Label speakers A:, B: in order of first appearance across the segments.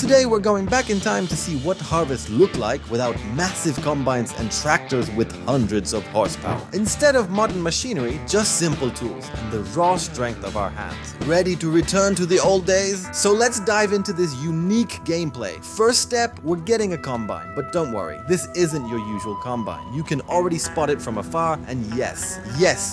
A: Today we're going back in time to see what harvests look like without massive combines and tractors with hundreds of horsepower. Instead of modern machinery, just simple tools and the raw strength of our hands. Ready to return to the old days? So let's dive into this unique gameplay. First step, we're getting a combine, but don't worry, this isn't your usual combine. You can already spot it from afar, and yes,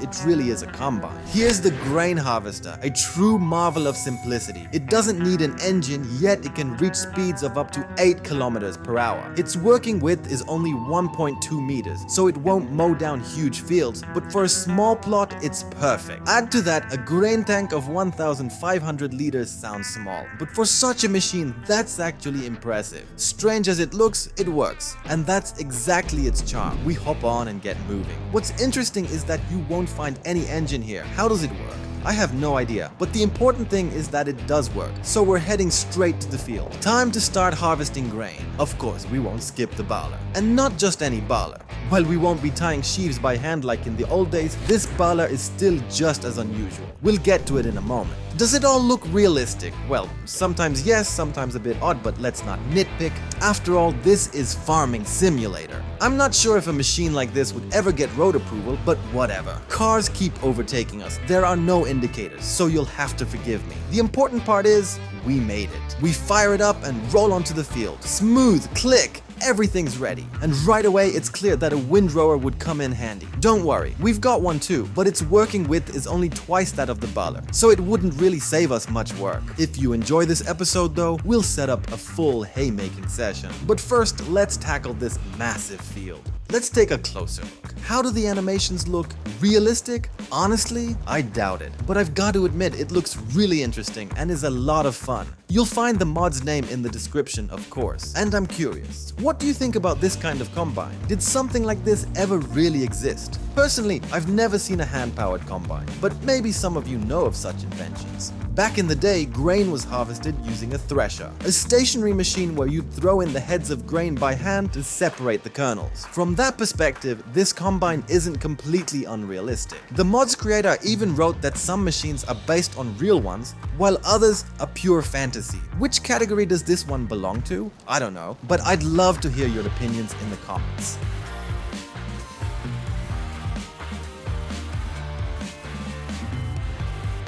A: it really is a combine. Here's the grain harvester, a true marvel of simplicity. It doesn't need an engine, yet it can reach speeds of up to 8 kilometers per hour. Its working width is only 1.2 meters, so it won't mow down huge fields, but for a small plot, it's perfect. Add to that a grain tank of 1,500 liters sounds small, but for such a machine, that's actually impressive. Strange as it looks, it works, and that's exactly its charm. We hop on and get moving. What's interesting is that you won't find any engine here. How does it work? I have no idea, but the important thing is that it does work, so we're heading straight to the field. Time to start harvesting grain. Of course, we won't skip the baler. And not just any baler. While we won't be tying sheaves by hand like in the old days, this baler is still just as unusual. We'll get to it in a moment. Does it all look realistic? Well, sometimes yes, sometimes a bit odd, but let's not nitpick. After all, this is farming simulator. I'm not sure if a machine like this would ever get road approval, but whatever. Cars keep overtaking us. There are no indicators, so you'll have to forgive me. The important part is, we made it. We fire it up and roll onto the field. Smooth, click. Everything's ready, and right away it's clear that a windrower would come in handy. Don't worry, we've got one too, but its working width is only twice that of the baler, so it wouldn't really save us much work. If you enjoy this episode though, we'll set up a full haymaking session. But first, let's tackle this massive field. Let's take a closer look. How do the animations look? Realistic? Honestly, I doubt it. But I've got to admit, it looks really interesting and is a lot of fun. You'll find the mod's name in the description, of course. And I'm curious, what do you think about this kind of combine? Did something like this ever really exist? Personally, I've never seen a hand-powered combine, but maybe some of you know of such inventions. Back in the day, grain was harvested using a thresher, a stationary machine where you'd throw in the heads of grain by hand to separate the kernels. From that perspective, this combine isn't completely unrealistic. The mod's creator even wrote that some machines are based on real ones, while others are pure fantasy. Which category does this one belong to? I don't know, but I'd love to hear your opinions in the comments.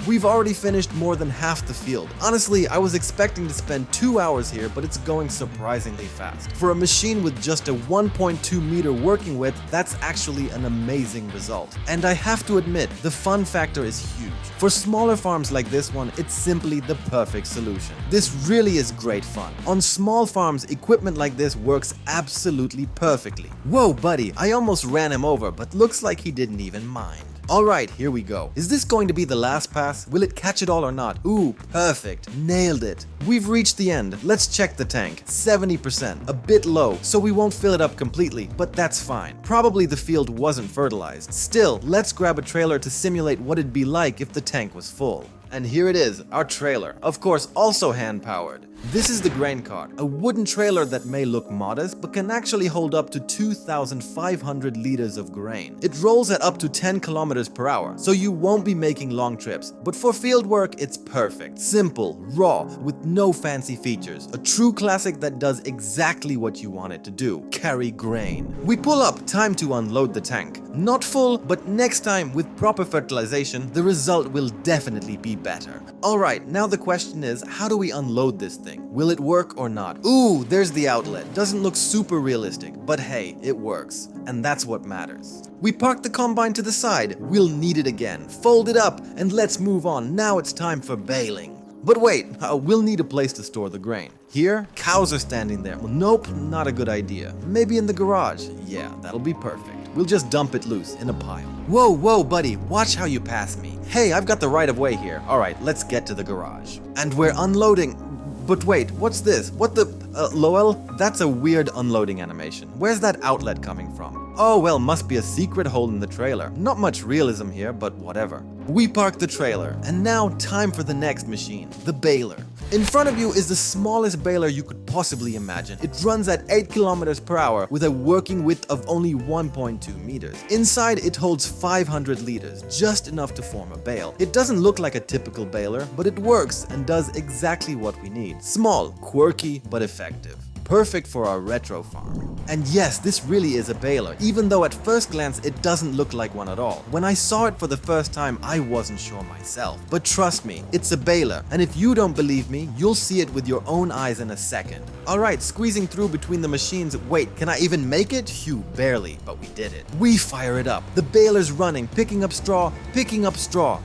A: We've already finished more than half the field. Honestly, I was expecting to spend 2 hours here, but it's going surprisingly fast. For a machine with just a 1.2 meter working width, that's actually an amazing result. And I have to admit, the fun factor is huge. For smaller farms like this one, it's simply the perfect solution. This really is great fun. On small farms, equipment like this works absolutely perfectly. Whoa, buddy, I almost ran him over, but looks like he didn't even mind. Alright, here we go. Is this going to be the last pass? Will it catch it all or not? Ooh, perfect. Nailed it. We've reached the end. Let's check the tank. 70%. A bit low, so we won't fill it up completely, but that's fine. Probably the field wasn't fertilized. Still, let's grab a trailer to simulate what it'd be like if the tank was full. And here it is, our trailer. Of course, also hand-powered. This is the grain cart, a wooden trailer that may look modest, but can actually hold up to 2,500 liters of grain. It rolls at up to 10 kilometers per hour, so you won't be making long trips. But for field work, it's perfect. Simple, raw, with no fancy features. A true classic that does exactly what you want it to do, carry grain. We pull up, time to unload the tank. Not full, but next time with proper fertilization, the result will definitely be better. Alright, now the question is, how do we unload this thing? Will it work or not? Ooh, there's the outlet. Doesn't look super realistic, but hey, it works. And that's what matters. We park the combine to the side. We'll need it again. Fold it up, and let's move on. Now it's time for baling. But wait, we'll need a place to store the grain. Here, cows are standing there. Well, nope, not a good idea. Maybe in the garage. Yeah, that'll be perfect. We'll just dump it loose in a pile. Whoa, buddy, watch how you pass me. Hey, I've got the right of way here. Alright, let's get to the garage. And we're unloading. But wait, what's this? What the... Lowell? That's a weird unloading animation. Where's that outlet coming from? Oh well, must be a secret hole in the trailer. Not much realism here, but whatever. We park the trailer, and now time for the next machine, the baler. In front of you is the smallest baler you could possibly imagine. It runs at 8 kilometers per hour with a working width of only 1.2 meters. Inside it holds 500 liters, just enough to form a bale. It doesn't look like a typical baler, but it works and does exactly what we need. Small, quirky, but effective. Perfect for our retro farm. And yes, this really is a baler, even though at first glance it doesn't look like one at all. When I saw it for the first time, I wasn't sure myself. But trust me, it's a baler, and if you don't believe me, you'll see it with your own eyes in a second. Alright, squeezing through between the machines. Wait, can I even make it? Phew, barely, but we did it. We fire it up. The baler's running, picking up straw,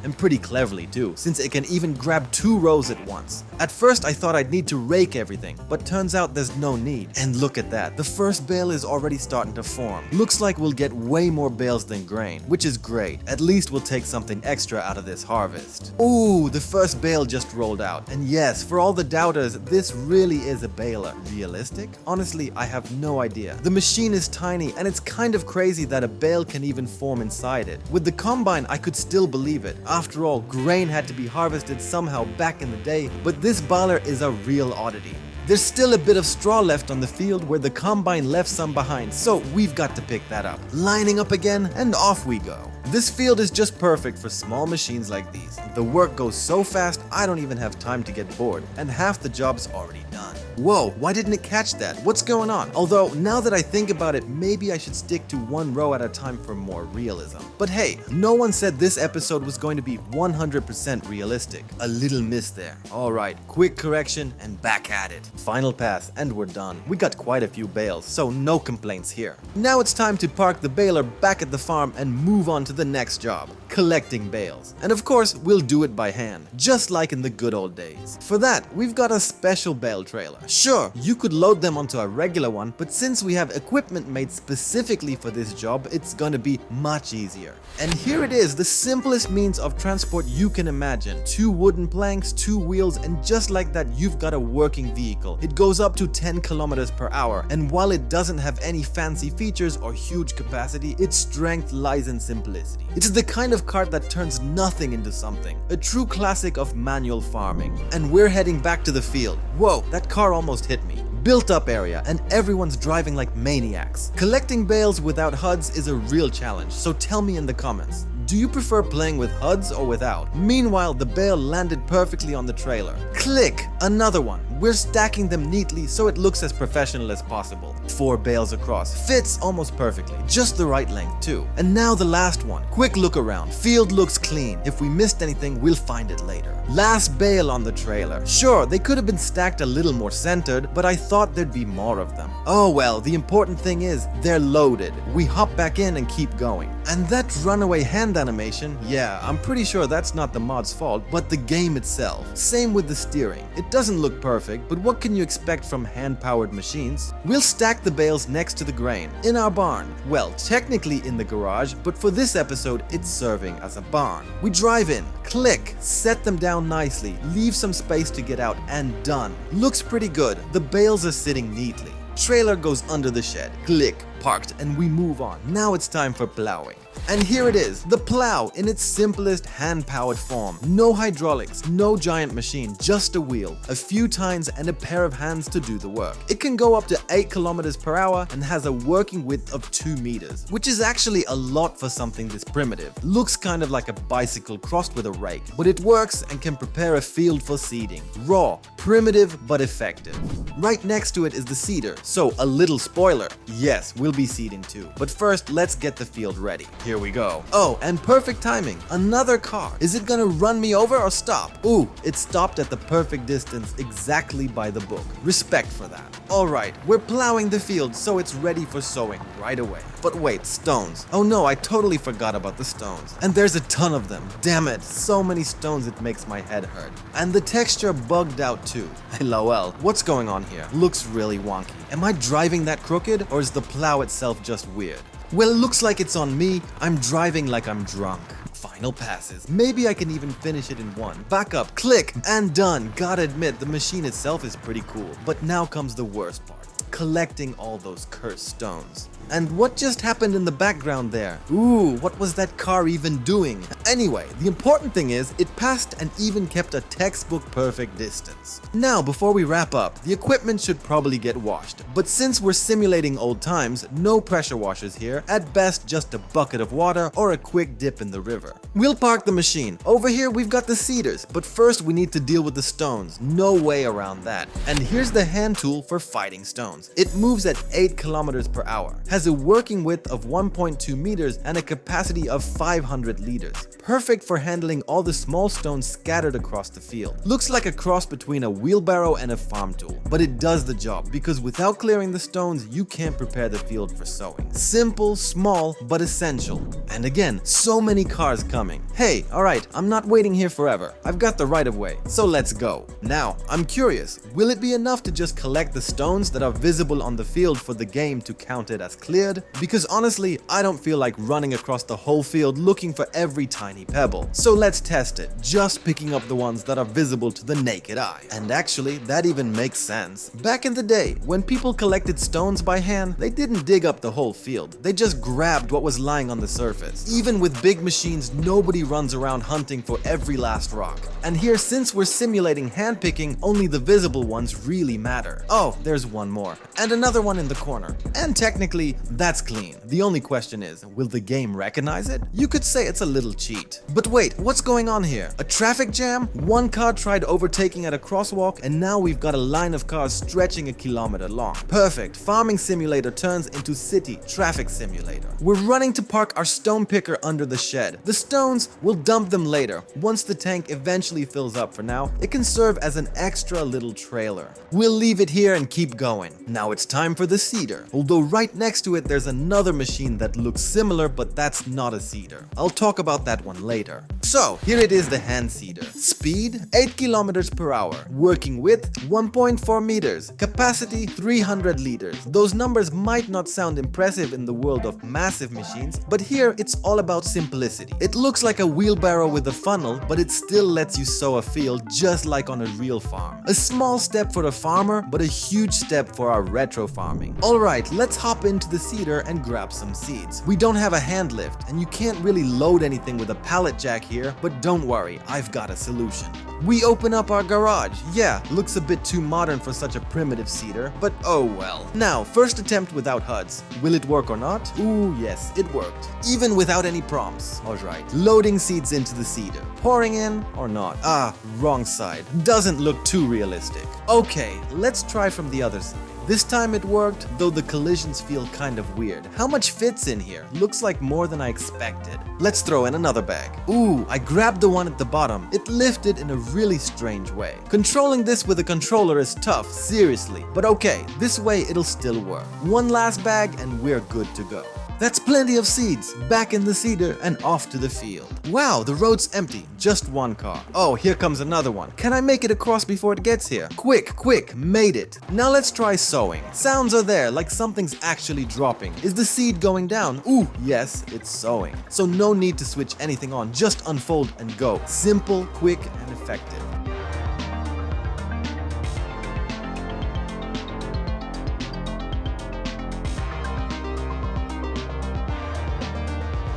A: and pretty cleverly too, since it can even grab 2 rows at once. At first I thought I'd need to rake everything, but turns out there's no need. And look at that, the first bale is already starting to form. Looks like we'll get way more bales than grain, which is great. At least we'll take something extra out of this harvest. Ooh, the first bale just rolled out. And yes, for all the doubters, this really is a baler. Realistic? Honestly, I have no idea. The machine is tiny, and it's kind of crazy that a bale can even form inside it. With the combine, I could still believe it. After all, grain had to be harvested somehow back in the day, but this baler is a real oddity. There's still a bit of straw left on the field where the combine left some behind, so we've got to pick that up. Lining up again, and off we go. This field is just perfect for small machines like these. The work goes so fast, I don't even have time to get bored, and half the job's already done. Whoa, why didn't it catch that? What's going on? Although, now that I think about it, maybe I should stick to 1 row at a time for more realism. But hey, no one said this episode was going to be 100% realistic. A little miss there. Alright, quick correction and back at it. Final pass, and we're done. We got quite a few bales, so no complaints here. Now it's time to park the baler back at the farm and move on to the next job, collecting bales. And of course, we'll do it by hand, just like in the good old days. For that, we've got a special bale trailer. Sure, you could load them onto a regular one, but since we have equipment made specifically for this job, it's gonna be much easier. And here it is, the simplest means of transport you can imagine. 2 wooden planks, 2 wheels, and just like that, you've got a working vehicle. It goes up to 10 kilometers per hour, and while it doesn't have any fancy features or huge capacity, its strength lies in simplicity. It's the kind of cart that turns nothing into something. A true classic of manual farming. And we're heading back to the field. Whoa, that car almost hit me. Built up area, and everyone's driving like maniacs. Collecting bales without HUDs is a real challenge, so tell me in the comments. Do you prefer playing with HUDs or without? Meanwhile, the bale landed perfectly on the trailer. Click! Another one. We're stacking them neatly so it looks as professional as possible. 4 bales across. Fits almost perfectly. Just the right length too. And now the last one. Quick look around. Field looks clean. If we missed anything, we'll find it later. Last bale on the trailer. Sure, they could have been stacked a little more centered, but I thought there'd be more of them. Oh well, the important thing is, they're loaded. We hop back in and keep going. And that runaway hand animation, yeah, I'm pretty sure that's not the mod's fault, but the game itself. Same with the steering. It doesn't look perfect, but what can you expect from hand-powered machines? We'll stack the bales next to the grain, in our barn. Well, technically in the garage, but for this episode, it's serving as a barn. We drive in, click, set them down nicely, leave some space to get out, and done. Looks pretty good. The bales are sitting neatly. Trailer goes under the shed, click, parked, and we move on. Now it's time for plowing. And here it is, the plow in its simplest hand-powered form. No hydraulics, no giant machine, just a wheel, a few tines, and a pair of hands to do the work. It can go up to 8 kilometers per hour and has a working width of 2 meters, which is actually a lot for something this primitive. Looks kind of like a bicycle crossed with a rake, but it works and can prepare a field for seeding. Raw, primitive, but effective. Right next to it is the seeder, so a little spoiler. Yes, we'll be seeding too. But first, let's get the field ready. Here we go. Oh, and perfect timing. Another car. Is it gonna run me over or stop? Ooh, it stopped at the perfect distance, exactly by the book. Respect for that. Alright, we're plowing the field so it's ready for sowing right away. But wait, stones. Oh no, I totally forgot about the stones. And there's a ton of them. Damn it, so many stones it makes my head hurt. And the texture bugged out too. LOL, what's going on here? Looks really wonky. Am I driving that crooked, or is the plow itself just weird? Well, it looks like it's on me. I'm driving like I'm drunk. Final passes. Maybe I can even finish it in one. Back up, click, and done. Gotta admit, the machine itself is pretty cool. But now comes the worst part. collecting all those cursed stones. And what just happened in the background there? Ooh, what was that car even doing? Anyway, the important thing is it passed and even kept a textbook perfect distance. Now, before we wrap up, the equipment should probably get washed, but since we're simulating old times, no pressure washers here, at best just a bucket of water or a quick dip in the river. We'll park the machine. Over here we've got the cedars, but first we need to deal with the stones. No way around that. And here's the hand tool for fighting stones. It moves at 8 kilometers per hour, has a working width of 1.2 meters and a capacity of 500 liters. Perfect for handling all the small stones scattered across the field. Looks like a cross between a wheelbarrow and a farm tool, but it does the job because without clearing the stones, you can't prepare the field for sowing. Simple, small, but essential. And again, so many cars coming. Hey, alright, I'm not waiting here forever. I've got the right of way, so let's go. Now, I'm curious, will it be enough to just collect the stones that are visible on the field for the game to count it as cleared? Because honestly, I don't feel like running across the whole field looking for every tiny pebble. So let's test it, just picking up the ones that are visible to the naked eye. And actually, that even makes sense. Back in the day, when people collected stones by hand, they didn't dig up the whole field. They just grabbed what was lying on the surface. Even with big machines, nobody runs around hunting for every last rock. And here, since we're simulating handpicking, only the visible ones really matter. Oh, there's one more. And another one in the corner. And technically, that's clean. The only question is, will the game recognize it? You could say it's a little cheat. But wait, what's going on here? A traffic jam? One car tried overtaking at a crosswalk, and now we've got a line of cars stretching a kilometer long. Perfect. Farming simulator turns into city traffic simulator. We're running to park our stone picker under the shed. The stones, we'll dump them later. Once the tank eventually fills up. For now, it can serve as an extra little trailer. We'll leave it here and keep going. Now it's time for the seeder. Although right next to it there's another machine that looks similar, but that's not a seeder. I'll talk about that one later. So here it is, the hand seeder. Speed 8 kilometers per hour. Working width 1.4 meters. Capacity 300 liters. Those numbers might not sound impressive in the world of massive machines, but here it's all about simplicity. It looks like a wheelbarrow with a funnel, but it still lets you sow a field just like on a real farm. A small step for a farmer, but a huge step for our retro farming. Alright, let's hop into the seeder and grab some seeds. We don't have a hand lift, and you can't really load anything with a pallet jack here, but don't worry, I've got a solution. We open up our garage. Yeah, looks a bit too modern for such a primitive seeder, but oh well. Now, first attempt without HUDs. Will it work or not? Ooh, yes, it worked. Even without any prompts. Alright, loading seeds into the seeder. Pouring in or not? Ah, wrong side. Doesn't look too realistic. Okay, let's try from the other side. This time it worked, though the collisions feel kind of weird. How much fits in here? Looks like more than I expected. Let's throw in another bag. Ooh, I grabbed the one at the bottom. It lifted in a really strange way. Controlling this with a controller is tough, seriously. But okay, this way it'll still work. One last bag and we're good to go. That's plenty of seeds. Back in the seeder and off to the field. Wow, the road's empty. Just one car. Oh, here comes another one. Can I make it across before it gets here? Quick, quick, made it. Now let's try sowing. Sounds are there, like something's actually dropping. Is the seed going down? Ooh, yes, it's sowing. So no need to switch anything on, just unfold and go. Simple, quick, and effective.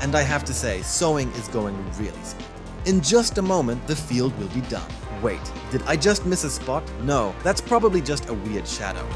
A: And I have to say, sowing is going really smooth. In just a moment, the field will be done. Wait, did I just miss a spot? No, that's probably just a weird shadow.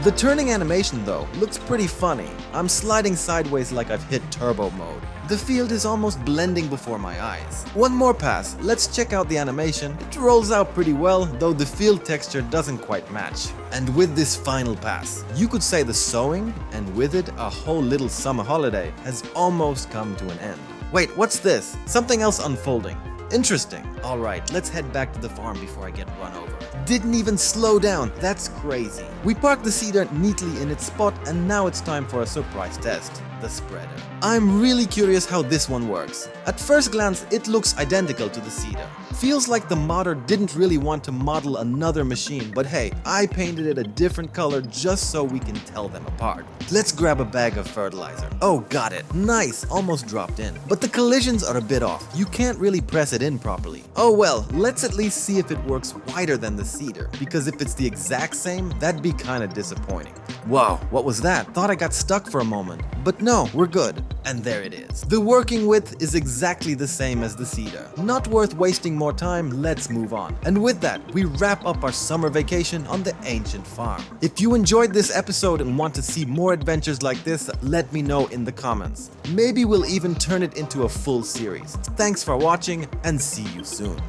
A: The turning animation though looks pretty funny. I'm sliding sideways like I've hit turbo mode. The field is almost blending before my eyes. One more pass, let's check out the animation. It rolls out pretty well, though the field texture doesn't quite match. And with this final pass, you could say the sowing, and with it a whole little summer holiday, has almost come to an end. Wait, what's this? Something else unfolding. Interesting. Alright, let's head back to the farm before I get run over. Didn't even slow down, that's crazy. We parked the seeder neatly in its spot and now it's time for a surprise test. the spreader. I'm really curious how this one works. At first glance, it looks identical to the seeder. Feels like the modder didn't really want to model another machine, but hey, I painted it a different color just so we can tell them apart. Let's grab a bag of fertilizer. Oh, got it. Nice, almost dropped in. But the collisions are a bit off. You can't really press it in properly. Oh well, let's at least see if it works wider than the seeder, because if it's the exact same, that'd be kinda disappointing. Whoa, what was that? Thought I got stuck for a moment. But no, we're good. And there it is. The working width is exactly the same as the seeder. Not worth wasting more time, let's move on. And with that, we wrap up our summer vacation on the ancient farm. If you enjoyed this episode and want to see more adventures like this, let me know in the comments. Maybe we'll even turn it into a full series. Thanks for watching and see you soon.